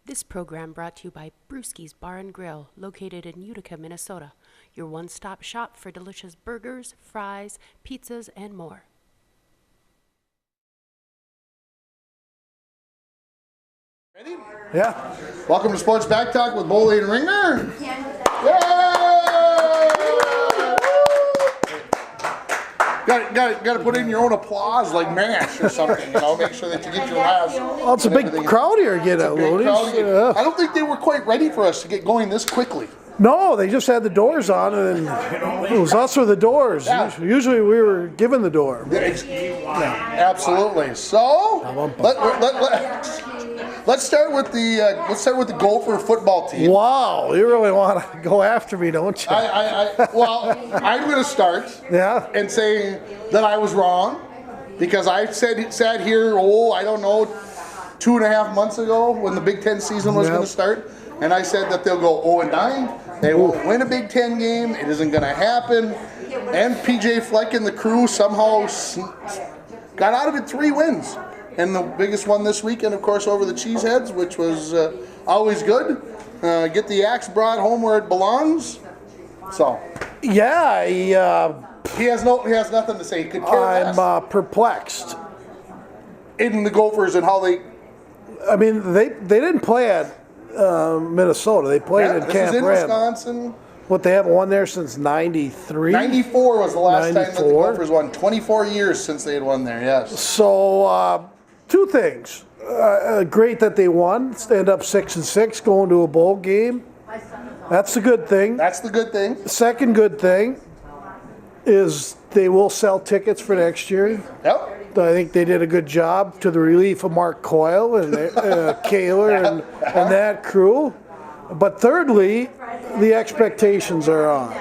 This program brought to you by Brewski's Bar and Grill, located in Utica, Minnesota. Your one-stop shop for delicious burgers, fries, pizzas, and more. Ready? Yeah. Welcome to Sports Back Talk with Boley and Ringer. Yay! Got to put in your own applause like MASH or something, make sure that you get your laughs. Well, it's a big crowd here again at Looney's. I don't think they were quite ready for us to get going this quickly. No, they just had the doors on, and it was us or the doors. Yeah. Usually we were given the door. Absolutely. So let's start with the Gopher football team. Wow, you really want to go after me, don't you? I'm going to start and say that I was wrong because I sat here, I don't know, 2.5 months ago when the Big Ten season was going to start, and I said that they'll go 0-9. They won't win a Big Ten game. It isn't going to happen. And PJ Fleck and the crew somehow got out of it 3 wins. And the biggest one this weekend, of course, over the Cheeseheads, which was always good. Get the axe brought home where it belongs. So. Yeah, he has nothing to say. He could care less. I'm perplexed. In the Gophers and how they. I mean, they didn't play at Minnesota. They played in Camp Randall. Wisconsin. What, they haven't won there since 93? 94 was the last time that the Gophers won. 24 years since they had won there, yes. So, 2 things. Great that they won. Stand up 6-6, going to a bowl game. That's the good thing. That's the good thing. The second good thing is they will sell tickets for next year. Yep. I think they did a good job to the relief of Mark Coyle and Kaler and that crew. But thirdly, the expectations are on.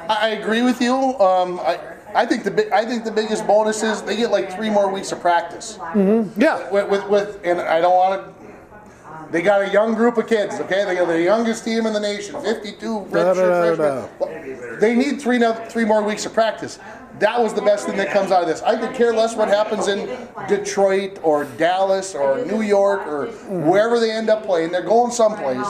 I agree with you. I think the biggest bonus is they get like 3 more weeks of practice. Mm-hmm. Yeah. With and I don't want to. They got a young group of kids. Okay, they got the youngest team in the nation. 52 freshmen. They need 3 more weeks of practice. That was the best thing that comes out of this. I could care less what happens in Detroit or Dallas or New York or wherever they end up playing. They're going someplace.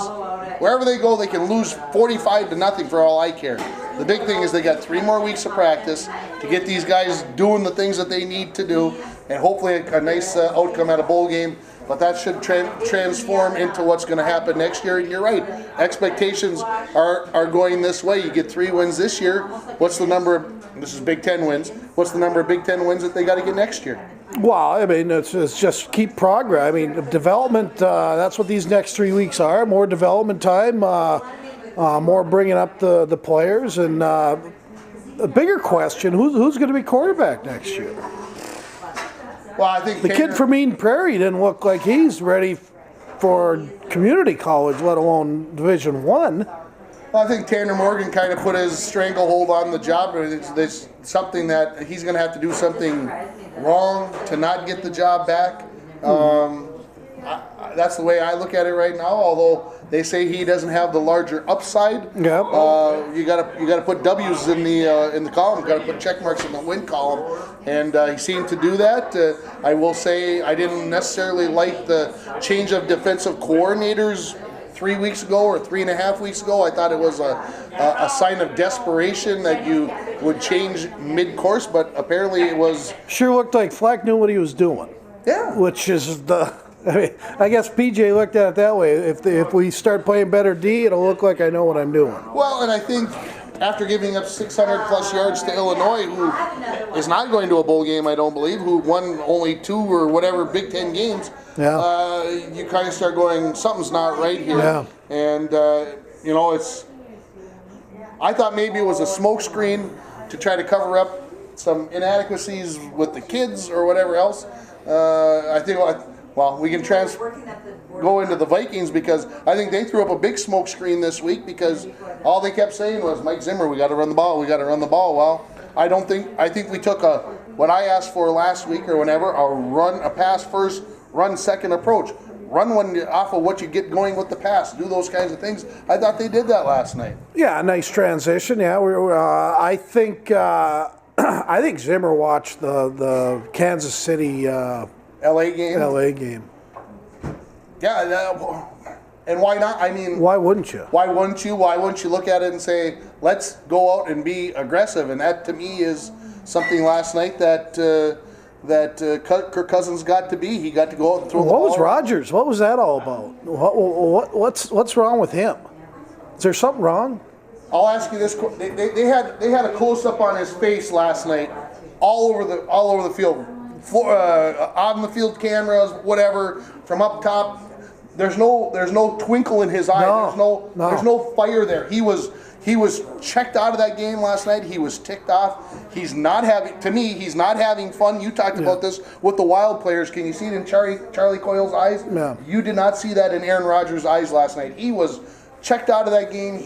Wherever they go, they can lose 45-0 for all I care. The big thing is they got 3 more weeks of practice to get these guys doing the things that they need to do, and hopefully a nice outcome at a bowl game. But that should transform into what's going to happen next year. And you're right, expectations are going this way. You get 3 wins this year. What's the number of, this is Big Ten wins, what's the number of Big Ten wins that they got to get next year? Well, I mean, it's just keep progress. I mean, development, that's what these next 3 weeks are. More development time, more bringing up the players. And a bigger question, who's going to be quarterback next year? Well, I think the kid from Eden Prairie didn't look like he's ready for community college, let alone Division I. Well, I think Tanner Morgan kind of put his stranglehold on the job. There's something that he's going to have to do something wrong to not get the job back. That's the way I look at it right now. Although they say he doesn't have the larger upside. Yep. You gotta put W's in the column. You gotta put check marks in the win column, and he seemed to do that. I will say I didn't necessarily like the change of defensive coordinators 3 weeks ago or 3.5 weeks ago. I thought it was a sign of desperation that you would change mid-course, but apparently it was. Sure looked like Fleck knew what he was doing. Yeah. Which is I guess PJ looked at it that way. If we start playing better D, it'll look like I know what I'm doing. Well, and I think after giving up 600-plus yards to Illinois, who is not going to a bowl game, I don't believe, who won only 2 or whatever Big Ten games, you kind of start going, something's not right here. Yeah. And, it's. I thought maybe it was a smokescreen to try to cover up some inadequacies with the kids or whatever else. I think. Well, we can go into the Vikings because I think they threw up a big smoke screen this week because all they kept saying was, Mike Zimmer, we got to run the ball, Well, I think we took what I asked for last week or whenever, a pass first, run second approach. Run one off of what you get going with the pass, do those kinds of things. I thought they did that last night. Yeah, nice transition. Yeah, I think Zimmer watched the Kansas City LA game. LA game. Yeah, And why not? I mean, Why wouldn't you? why wouldn't you? Why wouldn't you look at it and say, let's go out and be aggressive? And that, to me, is something last night that Kirk Cousins got to be. He got to go out and throw the ball. What was Rogers? What was that all about? What's wrong with him? Is there something wrong? I'll ask you this: they had a close up on his face last night, all over the field, on the field cameras, whatever, from up top. There's no twinkle in his eye. There's no fire there. He was checked out of that game last night. He was ticked off. He's not having fun. You talked about this with the Wild players. Can you see it in Charlie Coyle's eyes? Yeah. You did not see that in Aaron Rodgers' eyes last night. He was checked out of that game.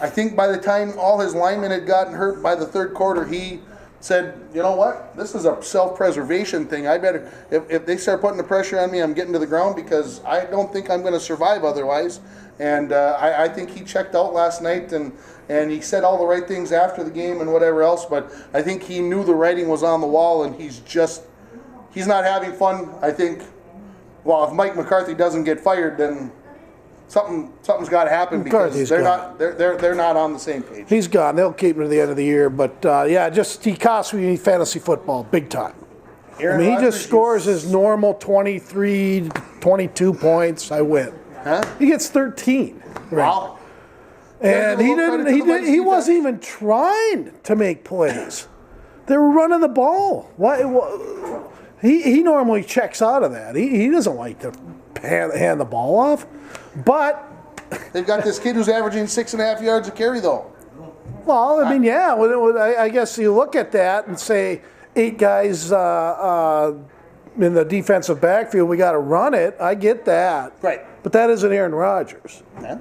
I think by the time all his linemen had gotten hurt by the third quarter, he said, you know what, this is a self-preservation thing. I better, if they start putting the pressure on me, I'm getting to the ground because I don't think I'm going to survive otherwise. And I think he checked out last night, and he said all the right things after the game and whatever else, but I think he knew the writing was on the wall, and he's not having fun. I think, well, if Mike McCarthy doesn't get fired, then something's got to happen because they're not on the same page. He's gone. They'll keep him to the end of the year, but he costs me fantasy football big time. Aaron he Rodgers just scores his normal 23, 22 points. I win. Huh? He gets 13. Wow. And he wasn't even trying to make plays. They were running the ball. He normally checks out of that. He doesn't like to hand the ball off. But they've got this kid who's averaging 6.5 yards a carry, though. Well, I mean, yeah. I guess you look at that and say 8 guys in the defensive backfield. We got to run it. I get that. Right. But that isn't Aaron Rodgers. Yeah.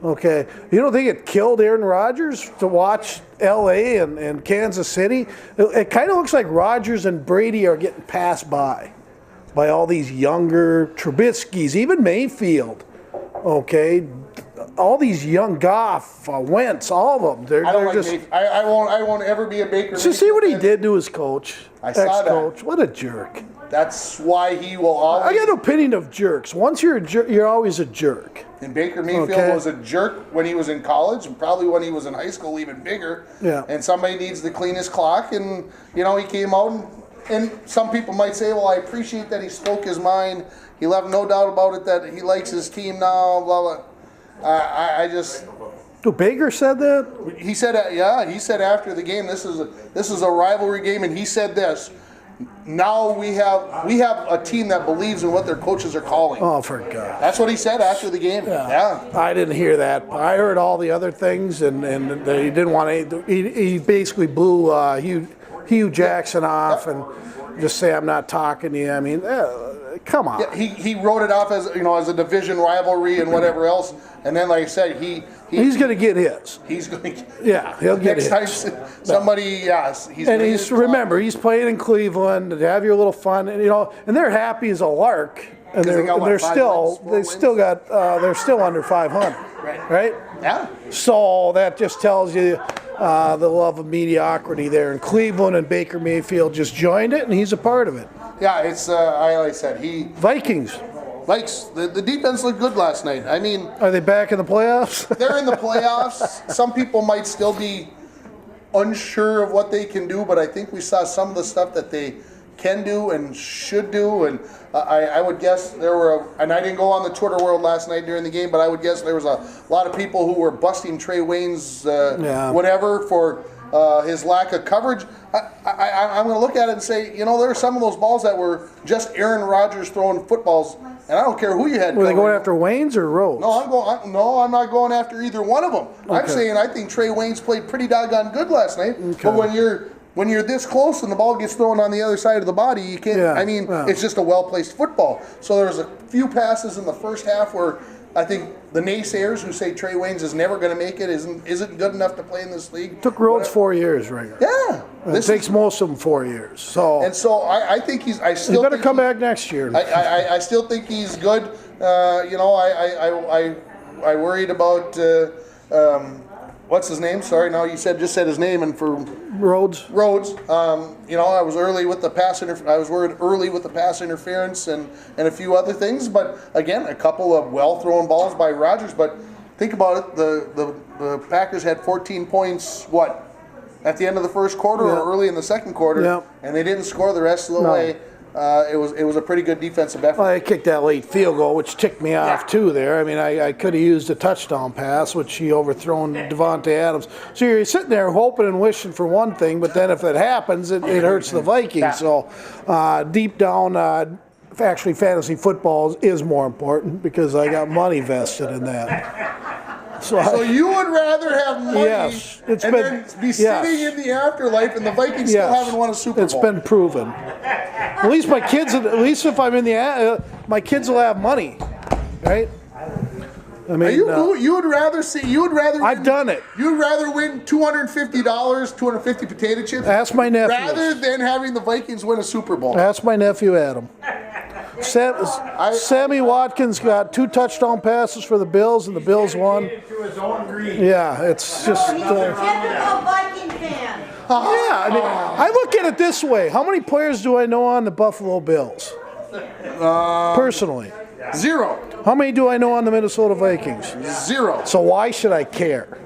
Okay. You don't think it killed Aaron Rodgers to watch L.A. and Kansas City? It kind of looks like Rodgers and Brady are getting passed by all these younger Trubisky's, even Mayfield. Okay, all these young Goff, Wentz, all of them. I don't like Mayfield. I won't ever be a Baker. So see what he did to his coach, I saw ex-coach. that. What a jerk. That's why he will always. I got an opinion of jerks. Once you're a jerk, you're always a jerk. And Baker Mayfield was a jerk when he was in college, and probably when he was in high school, even bigger. Yeah. And somebody needs to clean his clock, and he came out and some people might say, well, I appreciate that he spoke his mind. He left no doubt about it that he likes his team now, blah, blah. I just... Baker said that? He said, he said after the game, this is a rivalry game, and he said this, now we have a team that believes in what their coaches are calling. Oh, for God. That's what he said after the game. Yeah. I didn't hear that. I heard all the other things, and he didn't want to... He basically blew Hugh Jackson off and just say, I'm not talking to you. I mean, come on. Yeah, he wrote it off as a division rivalry and whatever else, and then like I said, he's going to get his. He's going. Yeah, he'll get his. Next time somebody, remember he's playing in Cleveland to have your little fun, and they're happy as a lark, and they're still under 500, right? Yeah. So that just tells you the love of mediocrity there in Cleveland, and Baker Mayfield just joined it, and he's a part of it. Yeah, it's like I said, Vikings. The defense looked good last night. I mean, are they back in the playoffs? They're in the playoffs. Some people might still be unsure of what they can do, but I think we saw some of the stuff that they can do and should do, and I would guess and I didn't go on the Twitter world last night during the game, but I would guess there was a lot of people who were busting Trey Wayne's whatever for his lack of coverage. I'm going to look at it and say, there are some of those balls that were just Aaron Rodgers throwing footballs, and I don't care who you had. Were they going after Waynes or Rhodes? No, I'm not going after either one of them. Okay. I'm saying I think Trey Waynes played pretty doggone good last night, but when you're this close and the ball gets thrown on the other side of the body, you can't. Yeah, it's just a well-placed football. So there was a few passes in the first half where I think the naysayers who say Trey Waynes is never going to make it, isn't good enough to play in this league. It took Rhodes 4 years, right? Yeah, it takes most of them 4 years. So I think he's. I still better come back next year. I still think he's good. I worried about. What's his name? Sorry, no, you just said his name, and for Rhodes. Rhodes, I was early with the pass I was worried early with the pass interference and a few other things. But again, a couple of well thrown balls by Rogers. But think about it, the Packers had 14 points. At the end of the first quarter or early in the second quarter, and they didn't score the rest of the way. It was a pretty good defensive effort. Well, I kicked that late field goal, which ticked me off too there. I mean, I could have used a touchdown pass, which he overthrown Devontae Adams. So you're sitting there hoping and wishing for one thing, but then if it happens, it hurts the Vikings. So deep down, actually fantasy football is more important because I got money vested in that. So you would rather have money then be sitting in the afterlife and the Vikings still haven't won a Super Bowl. It's been proven. At least my kids, if I'm in the, my kids will have money, right? I mean, you would rather I've done it. You'd rather win $250, 250 potato chips. Ask my nephew. Rather than having the Vikings win a Super Bowl. Ask my nephew Adam. Sammy Watkins got 2 touchdown passes for the Bills, and the Bills won. Yeah, it's just. Typical Viking fan. Yeah, I mean, I look at it this way: how many players do I know on the Buffalo Bills? Personally, 0. How many do I know on the Minnesota Vikings? 0. So why should I care?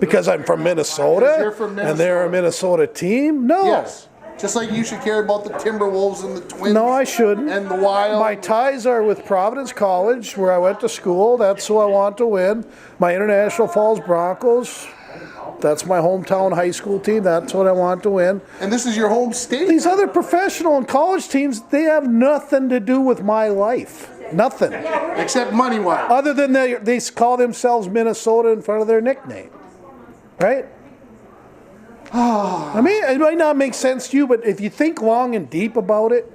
Because I'm from Minnesota, you're from Minnesota. And they're a Minnesota team? No. Yes. Just like you should care about the Timberwolves and the Twins. No, I shouldn't. And the Wild. My ties are with Providence College, where I went to school. That's who I want to win. My International Falls Broncos. That's my hometown high school team. That's what I want to win. And this is your home state. These other professional and college teams, they have nothing to do with my life. Nothing. Except money-wise. Other than they call themselves Minnesota in front of their nickname. Right? I mean, it might not make sense to you, but if you think long and deep about it,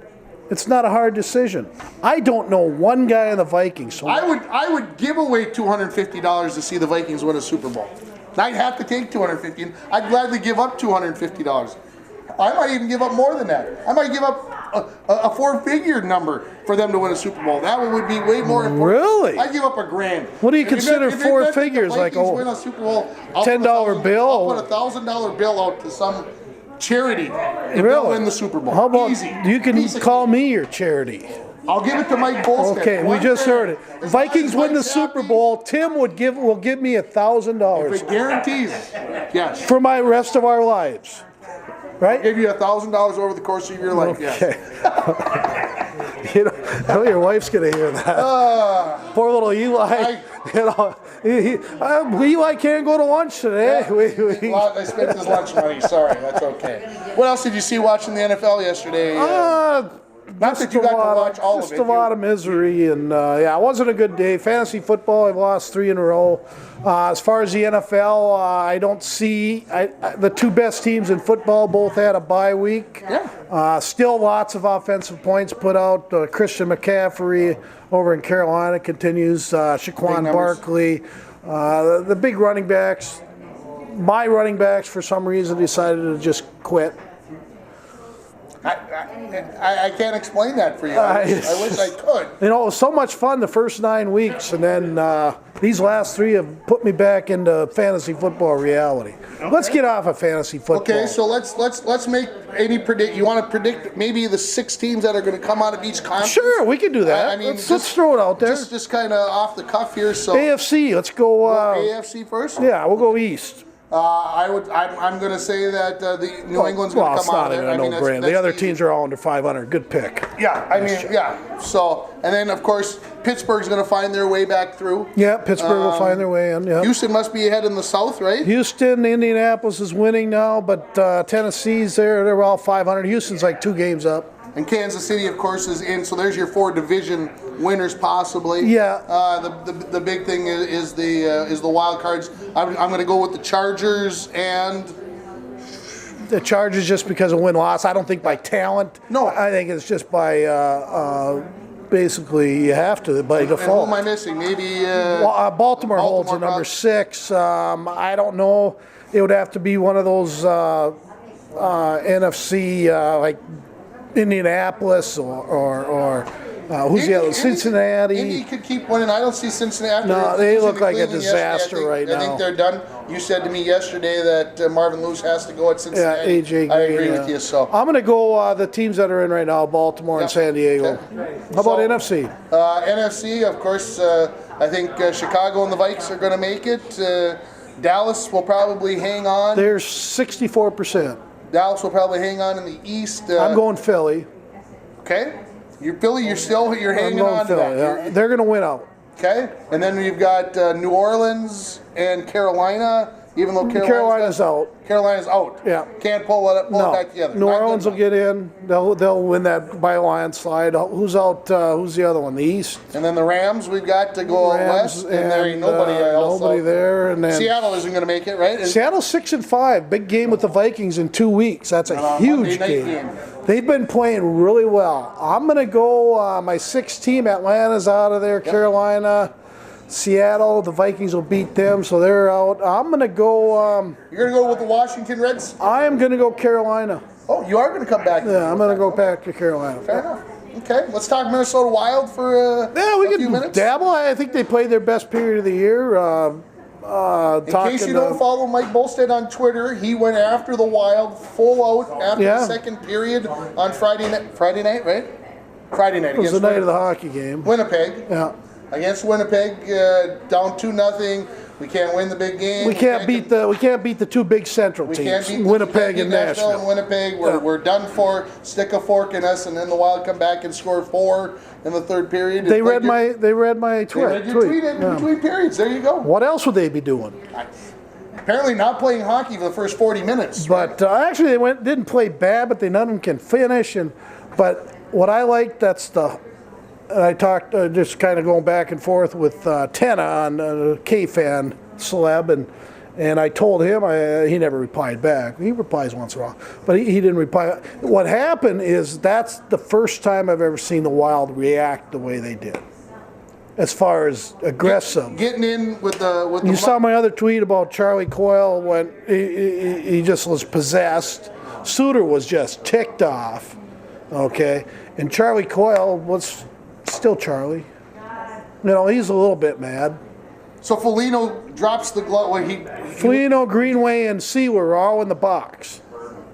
it's not a hard decision. I don't know one guy in the Vikings. So I would give away $250 to see the Vikings win a Super Bowl. I'd have to take $250. I'd gladly give up $250. I might even give up more than that. I might give up a 4-figure number for them to win a Super Bowl. That would be way more important. Really? I'd give up $1,000. What do you consider 4 figures? Like win a Super Bowl, $10 bill? I'll put $1,000 bill out to some charity if Really? they'll win the Super Bowl. How about Easy. you can call me your charity? I'll give it to Mike Bolstead. Okay, we just heard it. Vikings win the Super Bowl. Tim will give me $1,000 If it guarantees, yes. for my rest of our lives. Right? Give you $1,000 over the course of your life. Okay. Yes. I know your wife's gonna hear that. Poor little Eli. Eli can't go to lunch today. Well, I spent his lunch money. Sorry, that's okay. What else did you see watching the NFL yesterday? Not that you got to watch all of it. Just a lot of misery, and it wasn't a good day. Fantasy football, I've lost 3 in a row. As far as the NFL, I don't see the 2 best teams in football both had a bye week. Yeah. Still lots of offensive points put out. Christian McCaffrey over in Carolina continues. Shaquan Barkley. The big running backs. My running backs, for some reason, decided to just quit. I can't explain that for you. I wish I could. You know, it was so much fun the first 9 weeks, and then these last 3 have put me back into fantasy football reality. Okay. Let's get off of fantasy football. Okay, so let's make any predict. You want to predict maybe the 6 teams that are going to come out of each conference? Sure, we can do that. I mean, let's throw it out there. Just kind of off the cuff here. So AFC, let's go. AFC first. Yeah, we'll go East. I'm going to say that the New England's going to come out of there. Well, it's not even a no-brainer. The other teams are all under 500. Good pick. Yeah, I mean, yeah. So, and then of course Pittsburgh's going to find their way back through. Yeah, Pittsburgh will find their way in. Yeah. Houston must be ahead in the South, right? Houston, Indianapolis is winning now, but Tennessee's there. They're all 500. Houston's like 2 games up. And Kansas City, of course, is in. So there's your 4 division winners, possibly. Yeah. The big thing is the wild cards. I'm going to go with the Chargers and the Chargers just because of win-loss. I don't think by talent. No. I think it's just by basically you have to by default. And who am I missing? Maybe Baltimore holds at number 6. I don't know. It would have to be one of those NFC like Indianapolis or Who's the other? Cincinnati. Indy could keep winning. I don't see Cincinnati. No, they losing look to like a Cleveland yesterday. disaster right I think now. they're done. You said to me yesterday that Marvin Lewis has to go at Cincinnati. Yeah, AJ. I agree Green, with you. So I'm going to go the teams that are in right now: Baltimore and San Diego. Okay. How about So, NFC? NFC, of course. I think Chicago and the Vikes are going to make it. Dallas will probably hang on. There's 64%. Dallas will probably hang on in the East. I'm going Philly. Okay. You're Philly. You're I'm hanging going on to Philly. that. Yeah. They're going to win out. Okay. And then you've got New Orleans and Carolina. Even though Carolina's out. Carolina's out. Yeah. Can't pull it No. back together. New Not Orleans good will get in. They'll win that by a landslide. Who's out? Who's the other one? The East. And then the Rams, we've got to go west, and there ain't nobody else. Nobody there. And then Seattle isn't going to make it, right? Seattle's 6-5. Big game with the Vikings in 2 weeks. That's a Monday huge night game. They've been playing really well. I'm going to go my 6th team. Atlanta's out of there. Carolina, Seattle. The Vikings will beat them, so they're out. I'm going to go. You're going to go with the Washington Reds? I am going to go Carolina. Oh, you are going to come back. Yeah, I'm going to go back to Carolina. Fair enough. Okay, let's talk Minnesota Wild for we a few can minutes. dabble. I think they played their best period of the year. In case you don't follow Mike Bolstead on Twitter, he went after the Wild full out after the second period on Friday night. Friday night, right? Friday night. It was the night of the hockey game. Winnipeg. Yeah. Against Winnipeg, down 2-0. We can't win the big game. We can't beat the two big Central We teams, can't beat Winnipeg and Nashville. And Winnipeg. We're done for. Stick a fork in us, and then the Wild come back and score 4 in the third period. They read my tweet. They read your tweet in between periods. There you go. What else would they be doing? Apparently not playing hockey for the first 40 minutes. But actually, they didn't play bad, but none of them can finish. But what I like, and I talked just kind of going back and forth with Tenna on K-Fan celeb, and I told him, he never replied back. He replies once in a while, but he didn't reply. What happened is that's the first time I've ever seen the Wild react the way they did, as far as aggressive. Getting in with the. You saw my other tweet about Charlie Coyle when he just was possessed. Suter was just ticked off, okay, and Charlie Coyle was still Charlie. He's a little bit mad. So Foligno drops the glove. Foligno, Greenway, and Seawer are all in the box.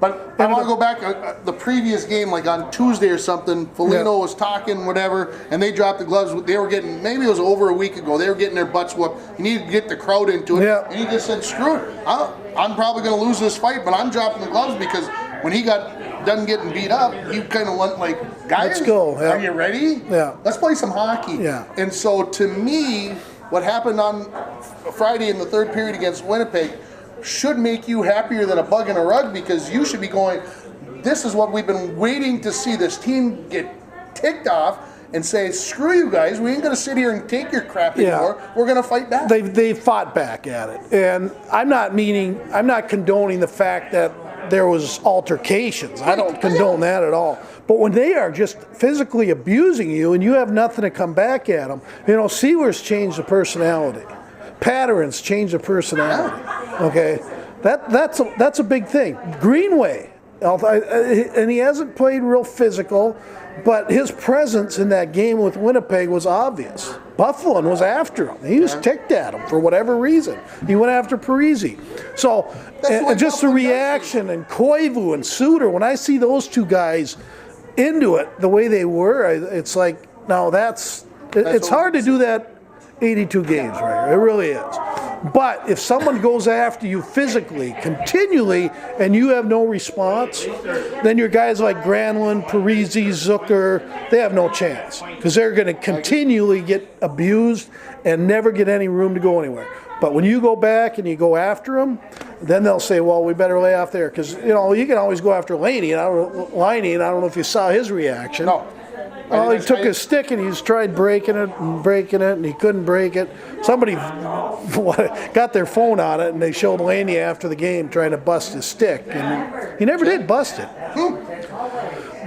But I want to go back the previous game, like on Tuesday or something. Foligno was talking, whatever, and they dropped the gloves. They were getting, maybe it was over a week ago. They were getting their butts whooped. He needed to get the crowd into it, and he just said, "Screw it. I'm probably going to lose this fight, but I'm dropping the gloves because when he got done getting beat up, he kind of went like, guys, let's go. Are you ready? Yeah. Let's play some hockey." Yeah. And so to me, what happened on Friday in the third period against Winnipeg should make you happier than a bug in a rug, because you should be going, this is what we've been waiting to see this team get ticked off and say, screw you guys, we ain't going to sit here and take your crap anymore. We're going to fight back. They fought back at it. And I'm not condoning the fact that there was altercations. I don't condone that at all. But when they are just physically abusing you and you have nothing to come back at them, Seawer's changed the personality. Patterns change the personality. Okay, that's a big thing. Greenway, and he hasn't played real physical, but his presence in that game with Winnipeg was obvious. Byfuglien was after him. He was ticked at him for whatever reason. He went after Parise. So, and just the reaction, and Koivu and Suter, when I see those two guys into it the way they were, it's like, now it's hard to do that 82 games, right? It really is. But if someone goes after you physically, continually, and you have no response, then your guys like Granlund, Parise, Zucker, they have no chance, because they're going to continually get abused and never get any room to go anywhere. But when you go back and you go after them, then they'll say, well, we better lay off there, because you can always go after Laney, and I don't know if you saw his reaction. No. Well, he took his stick and he's tried breaking it, and he couldn't break it. Somebody got their phone on it, and they showed Laney after the game trying to bust his stick, and he never did bust it.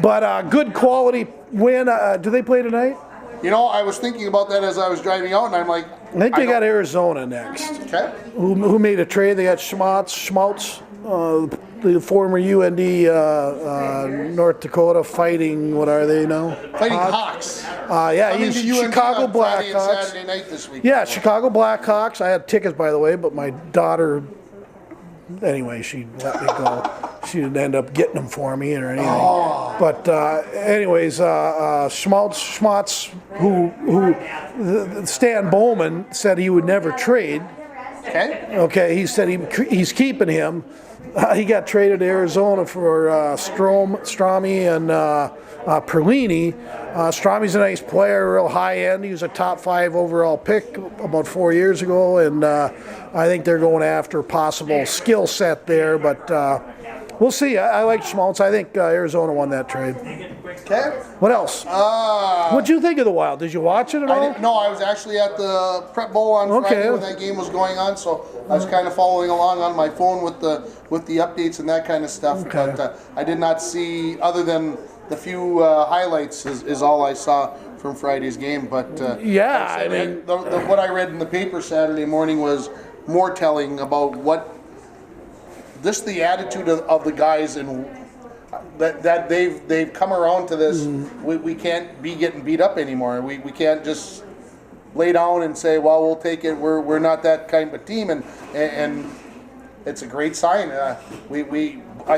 But good quality win. Do they play tonight? I was thinking about that as I was driving out, and I'm like, I think they got Arizona next. Okay. Who made a trade? They got Schmaltz, the former UND North Dakota Fighting. What are they now? Fighting Hawks. Yeah, I mean, he's the UND Chicago on Friday and Blackhawks. Saturday night this week. Yeah, Chicago Blackhawks. I had tickets, by the way, but my daughter, anyway, she let me go. She didn't end up getting them for me or anything. Oh. But anyways, Schmaltz, Stan Bowman said he would never trade. Okay. Okay, he said he's keeping him. He got traded to Arizona for Strami and Perlini. Strami's a nice player, real high end. He was a top 5 overall pick about 4 years ago, and I think they're going after a possible skill set there. But we'll see. I like Schmaltz. I think Arizona won that trade. Okay. What else? What'd you think of the Wild? Did you watch it at all? No, I was actually at the Prep Bowl on Friday when that game was going on, so I was kind of following along on my phone with the updates and that kind of stuff. Okay. But I did not see, other than the few highlights, is all I saw from Friday's game. But Yeah, like I I said, mean- what I read in the paper Saturday morning was more telling about the attitude of the guys and that they've come around to this. We can't be getting beat up anymore. We can't just lay down and say, well, we'll take it. We're not that kind of team, and it's a great sign. I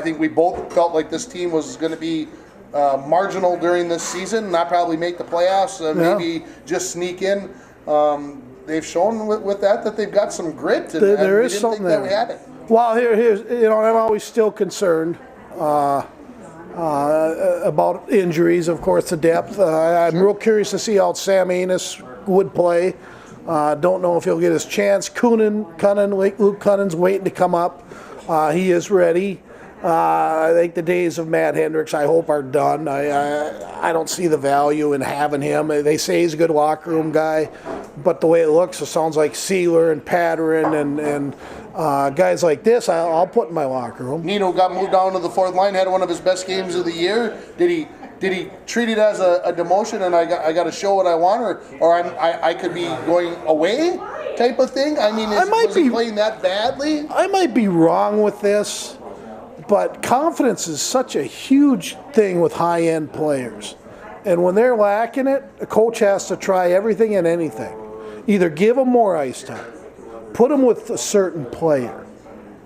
think we both felt like this team was going to be marginal during this season, not probably make the playoffs, maybe just sneak in. They've shown with that they've got some grit, and There we is didn't something think that there. we had it. Well, here's I'm always still concerned about injuries, of course, the depth. I'm real curious to see how Sam Anis would play. Don't know if he'll get his chance. Luke Cunnen's waiting to come up. He is ready. I think the days of Matt Hendricks, I hope, are done. I don't see the value in having him. They say he's a good locker room guy, but the way it looks, it sounds like Sealer and Patterin and guys like this, I'll put in my locker room. Nino got moved down to the fourth line, had one of his best games of the year. Did he treat it as a demotion and I got to show what I want, or I could be going away type of thing? I mean, was he playing that badly? I might be wrong with this, but confidence is such a huge thing with high-end players. And when they're lacking it, a coach has to try everything and anything. Either give them more ice time, put them with a certain player,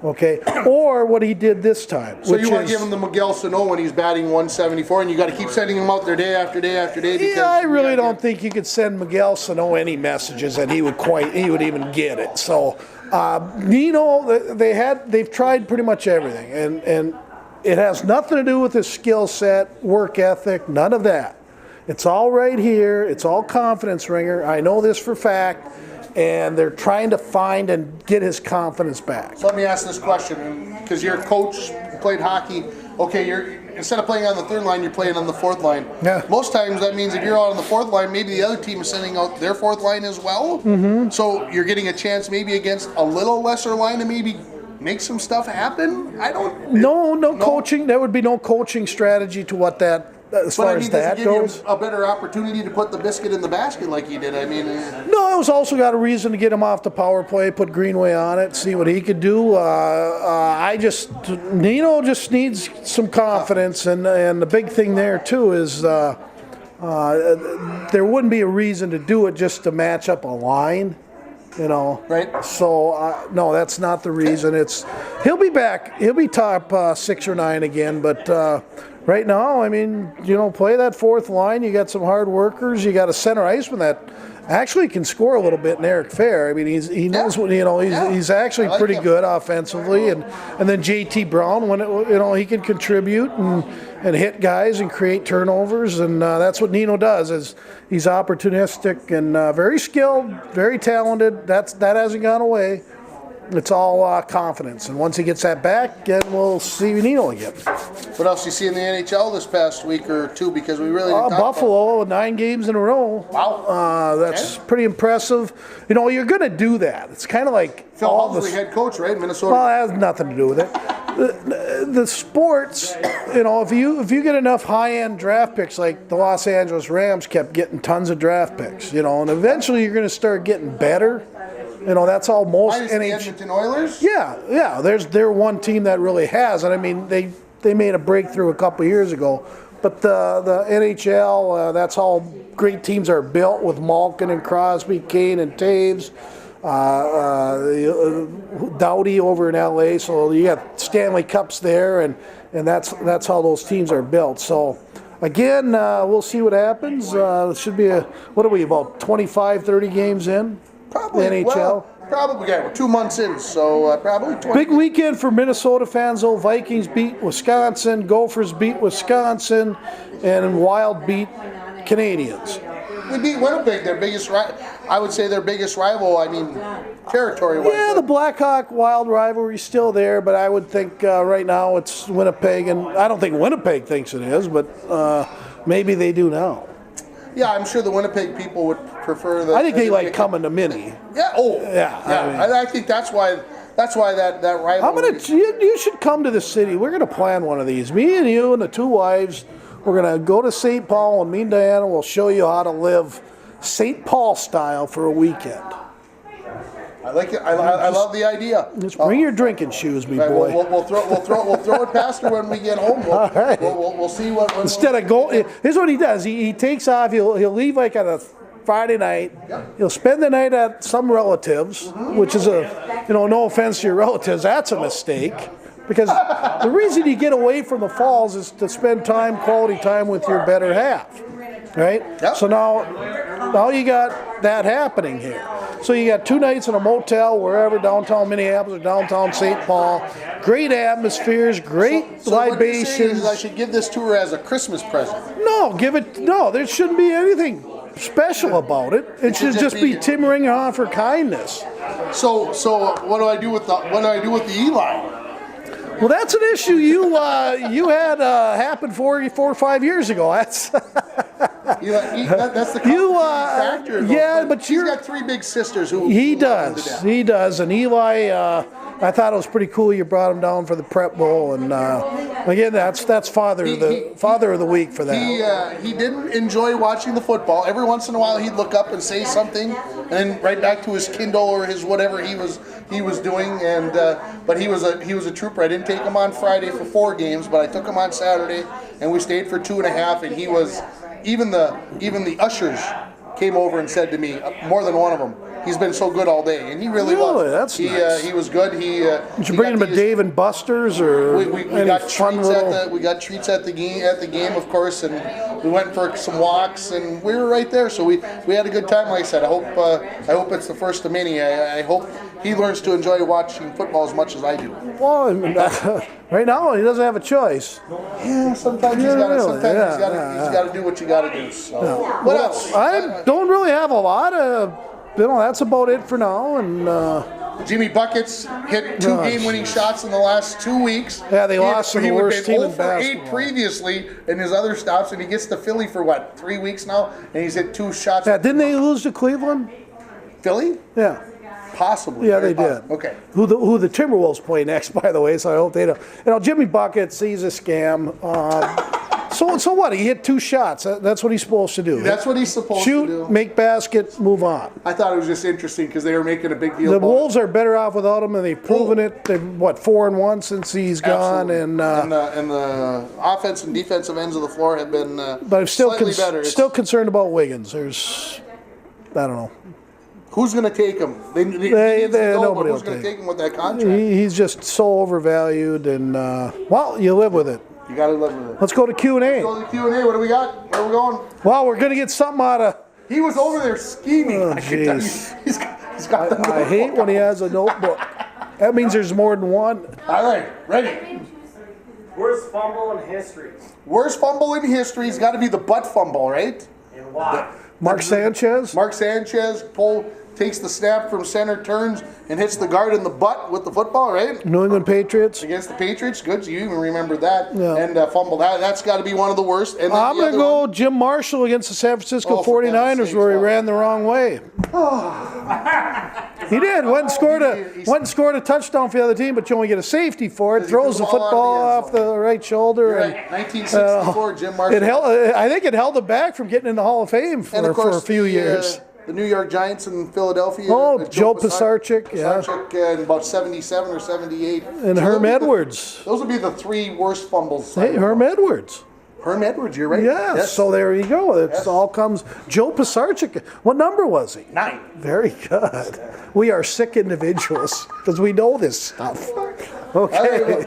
okay? Or what he did this time. So you want to give him the Miguel Sano when he's batting 174, and you got to keep sending him out there day after day after day. Because Yeah, I really don't think you could send Miguel Sano any messages and he would even get it. So, Nino, they've tried pretty much everything, and it has nothing to do with his skill set, work ethic, none of that. It's all right here. It's all confidence ringer. I know this for fact, and they're trying to find and get his confidence back. So let me ask this question, because you're a coach, you played hockey. Okay, instead of playing on the third line, you're playing on the fourth line. Yeah. Most times that means if you're out on the fourth line, maybe the other team is sending out their fourth line as well. Mm-hmm. So you're getting a chance maybe against a little lesser line to maybe make some stuff happen. No coaching. There would be no coaching strategy to what that. As far as that does it give goes, you a better opportunity to put the biscuit in the basket like he did? I mean, no, it was also got a reason to get him off the power play, put Greenway on it, see what he could do. Nino just needs some confidence, and the big thing there too is there wouldn't be a reason to do it just to match up a line, right? So no, that's not the reason. He'll be back. He'll be top 6 or 9 again, but. Right now, I mean, play that fourth line. You got some hard workers. You got a center iceman that actually can score a little bit in Eric Fair. I mean, he knows what he's actually pretty good offensively, and then JT Brown when he can contribute and hit guys and create turnovers, and that's what Nino does. Is he's opportunistic and very skilled, very talented. That hasn't gone away. It's all confidence, and once he gets that back, then we'll see Nino again. What else you see in the NHL this past week or two? Because we really didn't talk Buffalo, 9 games in a row. Wow, that's pretty impressive. You're going to do that. It's kind of like Phil Housley, head coach, right, Minnesota. Well, it has nothing to do with it. The sports, if you get enough high-end draft picks, like the Los Angeles Rams kept getting tons of draft picks, and eventually you're going to start getting better. That's all most Minus the Edmonton Oilers? Yeah. They're one team that really has. And I mean, they made a breakthrough a couple years ago. But the NHL, that's how great teams are built with Malkin and Crosby, Kane and Taves, Doughty over in LA. So you got Stanley Cups there, and that's how those teams are built. So again, we'll see what happens. It should be what are we, about 25, 30 games in? Probably. NHL. Well, probably, yeah, we're 2 months in, so probably 20. Big weekend for Minnesota fans, though. Vikings beat Wisconsin, Gophers beat Wisconsin, and Wild beat Canadians. We beat Winnipeg, their biggest I would say their biggest rival, I mean, territory-wise. Yeah, the Blackhawk Wild rivalry is still there, but I would think right now it's Winnipeg, and I don't think Winnipeg thinks it is, but maybe they do now. Yeah, I'm sure the Winnipeg people would prefer the... I think they like coming to Mini. Yeah, oh, Yeah, yeah. I think that's why that rivalry... You should come to the city. We're gonna plan one of these. Me and you and the two wives. We're gonna go to St. Paul, and me and Diana will show you how to live St. Paul style for a weekend. I like it. I love the idea. Just bring your drinking shoes, me Right, boy. we'll throw it past her when we get home. All right. We'll see what... Instead of going, here's what he does. He takes off. He'll leave like on a Friday night. He'll spend the night at some relatives, which is no offense to your relatives, that's a mistake. Because the reason you get away from the falls is to spend quality time with your better half, right? Yep. So now you got that happening here. So you got 2 nights in a motel wherever, downtown Minneapolis or downtown St. Paul. Great atmospheres, great So what you're saying libations. is I should give this to her as a Christmas present. No, there shouldn't be anything special about it. It should just be timmering on for kindness. So what do I do with the Eli? Well, that's an issue you had happen 4 or 5 years ago. That's That's the factor. yeah, but he's got 3 big sisters who he love him to does. death. He does, and Eli. I thought it was pretty cool you brought him down for the prep bowl, and again, that's father of the week for that. He didn't enjoy watching the football. Every once in a while, he'd look up and say something, and then right back to his Kindle or his whatever he was doing. And but he was a trooper. I didn't take him on Friday for 4 games, but I took him on Saturday, and we stayed for 2.5. And he was even the ushers came over and said to me, more than one of them, he's been so good all day, and he really was. That's nice. He was good. Did you bring him to Dave and Buster's or we got treats at the game, of course, and we went for some walks, and we were right there. So we had a good time. Like I said, I hope it's the first of many. I hope he learns to enjoy watching football as much as I do. Well, I mean, right now he doesn't have a choice. Yeah, sometimes he's got to do what you got to do. So what else? I don't really have a lot of. That's about it for now. And Jimmy Buckets hit 2 game-winning shots in the last 2 weeks. Yeah, they lost to the worst team in 8 basketball. previously in his other stops, and he gets to Philly for 3 weeks now, and he's hit 2 shots. Yeah, didn't they lose to Cleveland? Philly? Yeah. Possibly. Yeah, they did. Okay. Who the Timberwolves play next, by the way, so I hope they don't. Jimmy Buckets, he's a scam. So what? He hit 2 shots. That's what he's supposed to do. That's what he's supposed to do. Shoot, make basket, move on. I thought it was just interesting because they were making a big deal The about Wolves are better off without him, and they've proven it. They've 4-1 since he's gone, and the offense and defensive ends of the floor have been but I'm still slightly better. still concerned about Wiggins. I don't know. Who's going to take him? Nobody who's will going to take take him with that contract? He's just so overvalued, and you live with it. You got to live with it. Let's go to Q&A. Go to the Q&A. What do we got? Where are we going? Well, we're gonna get something out of. He was over there scheming. Oh, I can tell you. jeez. He's got the notebook. I hate when he has a notebook. That means there's more than one. All right, ready. Worst fumble in history. Worst fumble in history has got to be the butt fumble, right? And why? Mark Sanchez. Mark Sanchez takes the snap from center, turns, and hits the guard in the butt with the football, right? New England Patriots. Against the Patriots. Good, you even remember that. Yeah. And fumble. That's got to be one of the worst. And then I'm the going to other go one- Jim Marshall against the San Francisco Oh, for 49ers heaven's sakes, where he wow. ran the wrong way. He did. Went and scored a touchdown for the other team, but you only get a safety for it. Because he Throws threw the the ball out of football the end off the right shoulder. You're and, right. 1964, Jim Marshall. I think it held it back from getting in the Hall of Fame And of for course, a few years. The New York Giants in Philadelphia. Oh, Joe Pisarcik, yeah. Pisarcik in about 77 or 78. And Herm Edwards. Those would be the 3 worst fumbles. Hey, Herm Edwards. Herm Edwards, you're right. Yes, so there you go. It all comes. Joe Pisarcik, what number was he? 9. Very good. We are sick individuals because we know this stuff. Okay.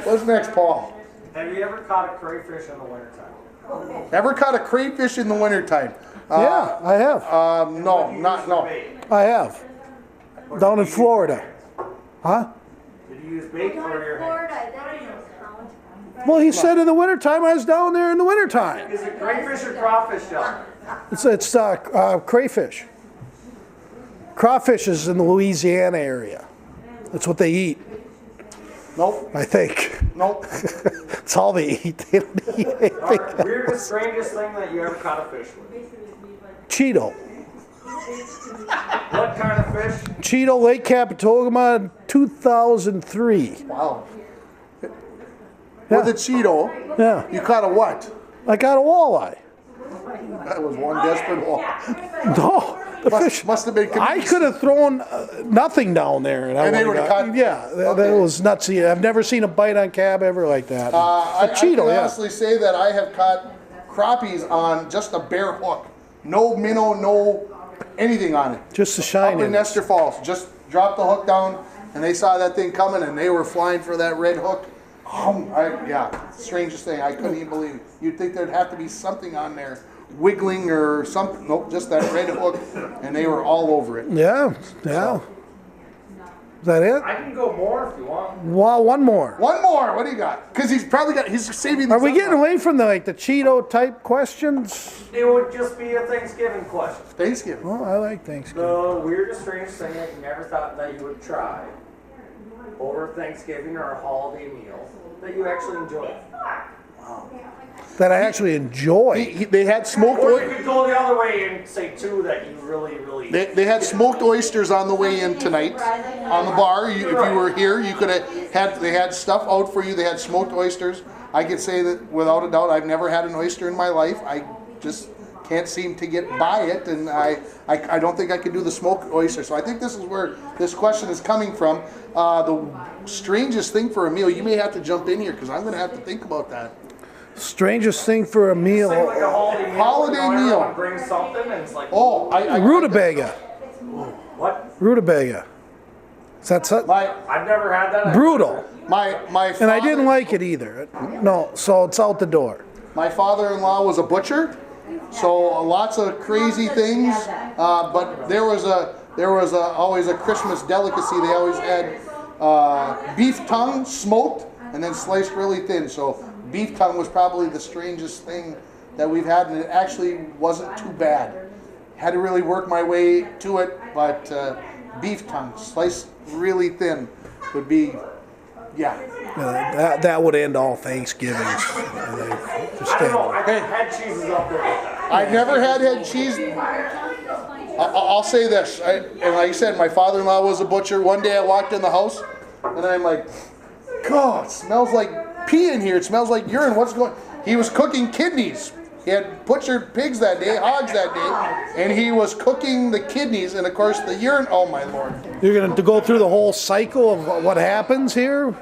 What's next, Paul? Have you ever caught a crayfish in the wintertime? Ever caught a crayfish in the wintertime? Yeah, I have. No. I have. Down in Florida. Huh? Did you use bait or your hand? Well, he said in the wintertime, I was down there in the wintertime. Is it crayfish or crawfish, John? It's crayfish. Crawfish is in the Louisiana area. That's what they eat, Nope. I think. Nope. That's all they eat. They don't eat anything. Alright, weirdest, strangest thing that you ever caught a fish with? Cheeto. What kind of fish? Cheeto, Lake Capitogama, 2003. Wow. With a Cheeto, Yeah, you caught a what? I got a walleye. That was one desperate wall. No, the fish. Must have been. I could have thrown nothing down there, and they would've would've got- caught- Yeah, that Okay. was nutsy. I've never seen a bite on cab ever like that. I Cheeto, can yeah. honestly say that I have caught crappies on just a bare hook. No minnow, no anything on it. Just the Up shine in in it. Nestor Falls. Just dropped the hook down, and they saw that thing coming, and they were flying for that red hook. Strangest thing. I couldn't even believe it. You'd think there'd have to be something on there, wiggling or something. Nope, just that red hook, and they were all over it. Yeah, yeah. Is that it? I can go more if you want. Well, one more. One more. What do you got? Because he's saving. Are we these getting up. away from the Cheeto type questions? It would just be a Thanksgiving question. Thanksgiving? Well, I like Thanksgiving. The weirdest, strangest thing that you never thought that you would try over Thanksgiving or a holiday meal that you actually enjoy. That I actually enjoy. They had smoked. Or you could go the other way and say two that you really, really. They had smoked oysters on the way in tonight on the bar. If you were here, you could have had. They had stuff out for you. They had smoked oysters. I could say that without a doubt, I've never had an oyster in my life. I just can't seem to get by it, and I don't think I could do the smoked oyster. So I think this is where this question is coming from. The strangest thing for a meal. You may have to jump in here because I'm going to have to think about that. Strangest thing for a meal. It's like a holiday meal. Holiday you know, meal. everyone brings something and it's like. Oh, Rutabaga. What? Rutabaga. Is that something? I've never had that. Brutal. My father, And I didn't like it either. No, so it's out the door. My father-in-law was a butcher, so lots of crazy things. But there was always a Christmas delicacy. They always had beef tongue smoked and then sliced really thin. So beef tongue was probably the strangest thing that we've had, and it actually wasn't too bad. Had to really work my way to it, but beef tongue sliced really thin would be, yeah. That would end all Thanksgivings. I don't know. I think head cheese is up there with that. I've never had head cheese. I'll say this, and like I said, my father-in-law was a butcher. One day I walked in the house, and I'm like, God, it smells like pee in here. It smells like urine. What's going? He was cooking kidneys. He had butchered pigs that day, hogs that day, and he was cooking the kidneys, and of course the urine. Oh my Lord! You're going to go through the whole cycle of what happens here?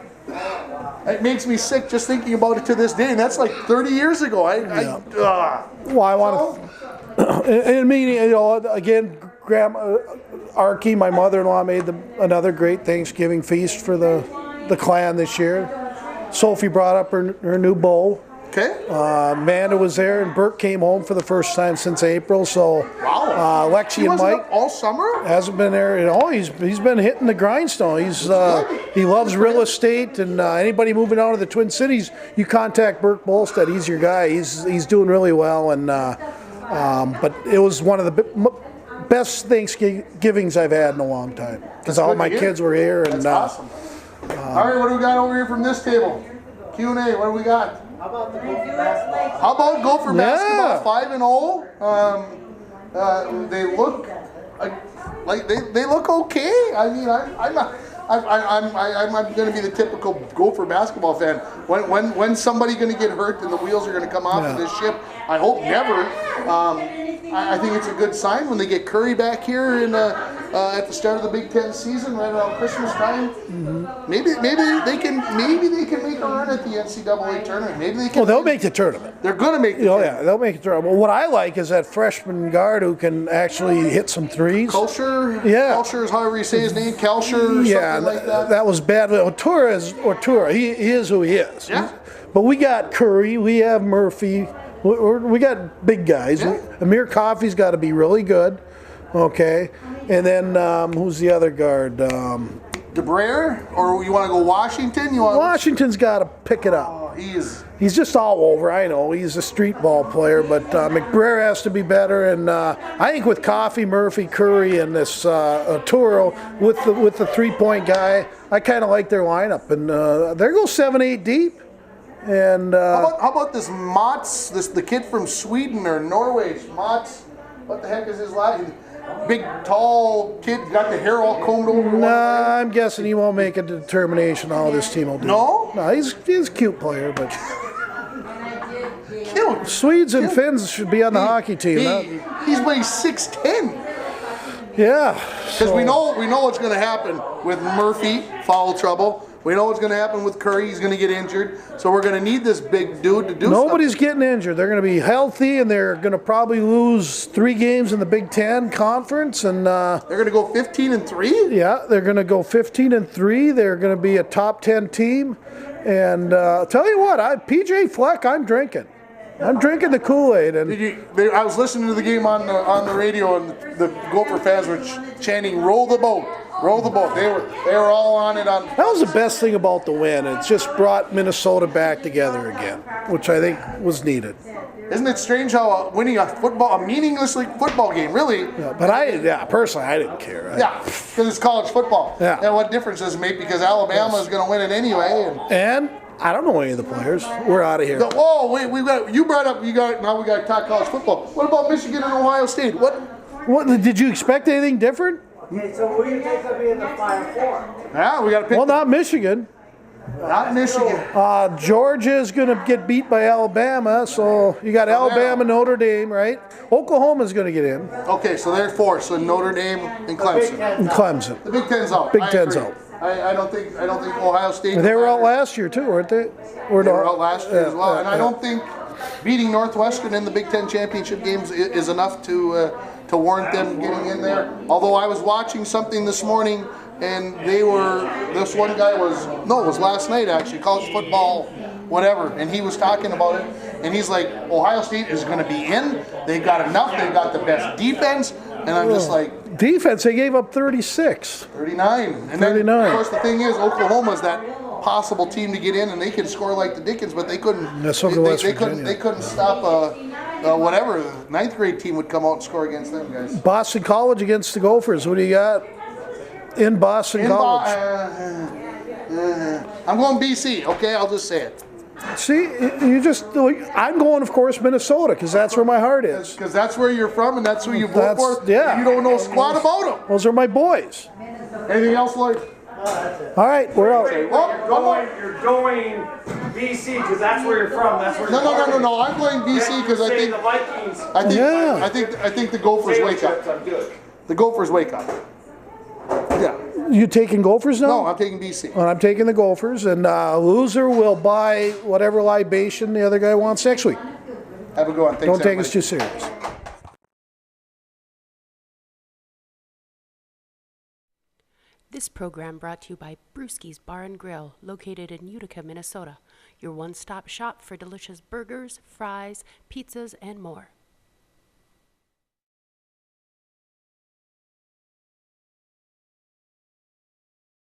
It makes me sick just thinking about it to this day, and that's like 30 years ago. Well, I want to. I mean, you know, again, Grandma Archie, my mother-in-law, made another great Thanksgiving feast for the clan this year. Sophie brought up her new beau. Okay. Amanda was there, and Bert came home for the first time since April. So, Lexi He and wasn't Mike up all summer. hasn't been there. You know, he's been hitting the grindstone. He loves real estate, and anybody moving out of the Twin Cities, you contact Bert Bolstead. He's your guy. He's doing really well, and but it was one of the best Thanksgivings I've had in a long time because all good to my hear. kids were here. That's And awesome. All right, what do we got over here from this table? Q&A. What do we got? How about the Gopher basketball? How about Gopher Yeah. basketball 5-0? They look like they look okay. I mean, I'm going to be the typical Gopher basketball fan. When's somebody going to get hurt and the wheels are going to come off of this ship? I hope never. I think it's a good sign when they get Curry back here in at the start of the Big Ten season, right around Christmas time. Maybe they can make a run at the NCAA tournament. Maybe they can. Well, they'll make the tournament. They're going to make the Oh tournament. yeah, they'll make the tournament. Well, what I like is that freshman guard who can actually hit some threes. Culture, Yeah. Culture is however you say his name, Kelcher or Yeah, something like that. that was bad. Otura. He is who he is. Yeah. But we got Curry. We have Murphy. We got big guys. Yeah. Amir Coffey's got to be really good. Okay. And then who's the other guard? DeBrere, or you want to go Washington? You want? Washington's got to pick it up. He is. He's just all over. I know he's a street ball player, but McBrayer has to be better. And I think with Coffey, Murphy, Curry, and this Turo with the 3-point guy, I kind of like their lineup. And there goes 7-8 deep. And How about this Mats? The kid from Sweden or Norway, Mats. What the heck is his last? Big, tall kid, got the hair all combed over. one way. I'm guessing he won't make a determination how this team will do. No? No, he's a cute player, but Cute. Swedes and Finns should be on the hockey team. He's weighs 6'10". Yeah. Because we know what's going to happen with Murphy, foul trouble. We know what's going to happen with Curry. He's going to get injured. So we're going to need this big dude to do Nobody's getting injured. They're going to be healthy, and they're going to probably lose 3 games in the Big Ten Conference. And They're going to go 15-3? yeah, they're going to go 15-3. They're going to be a top 10 team. And tell you what, PJ Fleck, I'm drinking. I'm drinking the Kool-Aid. And I was listening to the game on the radio, and the Gopher fans were chanting, "Roll the boat, roll the boat." They were all on it. that was the best thing about the win. It just brought Minnesota back together again, which I think was needed. Isn't it strange how winning a meaningless football game, really? Yeah, but personally, I didn't care. Yeah, because it's college football. Yeah. And what difference does it make? Because Alabama is going to win it anyway. And I don't know any of the players. We're out of here. Oh, wait, now we got to talk college football. What about Michigan and Ohio State? What did you expect anything different? Okay, so who do you think will be in the Final Four? Yeah, we got to pick. Well, not Michigan. Not Michigan. Georgia is going to get beat by Alabama, so you got Alabama, Notre Dame, right? Oklahoma's going to get in. Okay, so they're 4. So Notre Dame and Clemson. And Clemson. The Big Ten's out. Big I Ten's agree. out. I don't think Ohio State. They were out last year too, weren't they? They were out last year as well, and I yeah. don't think beating Northwestern in the Big Ten championship games is enough to warrant them getting in there. Although I was watching something this morning, and this one guy it was last night actually, college football, whatever, and he was talking about it, and he's like, Ohio State is going to be in. They've got enough. They've got the best defense, and I'm just like. Defense, they gave up 36. 39. And 39. then, of course, the thing is, Oklahoma's that possible team to get in, and they can score like the Dickens, but they couldn't. Yeah, so can West Virginia. They couldn't stop whatever 9th grade team would come out and score against them guys. Boston College against the Gophers. What do you got in Boston College? I'm going BC. Okay, I'll just say it. See, I'm going, of course, Minnesota, because that's where my heart is. Because that's where you're from, and that's who you vote for. Yeah. You don't know squat about them. Those are my boys. Anything else, Lloyd? All right, we're out. You're going BC because that's where you're from. That's where. No. I'm going BC because I think the Vikings. Yeah. I think the Gophers wake up. I'm good. The Gophers wake up. Yeah. You taking Gophers now? No, I'm taking BC. Well, I'm taking the Gophers, and loser will buy whatever libation the other guy wants next week. Have a good one. Thanks, Don't take everybody. us too serious. This program brought to you by Brewski's Bar and Grill, located in Utica, Minnesota. Your one-stop shop for delicious burgers, fries, pizzas, and more.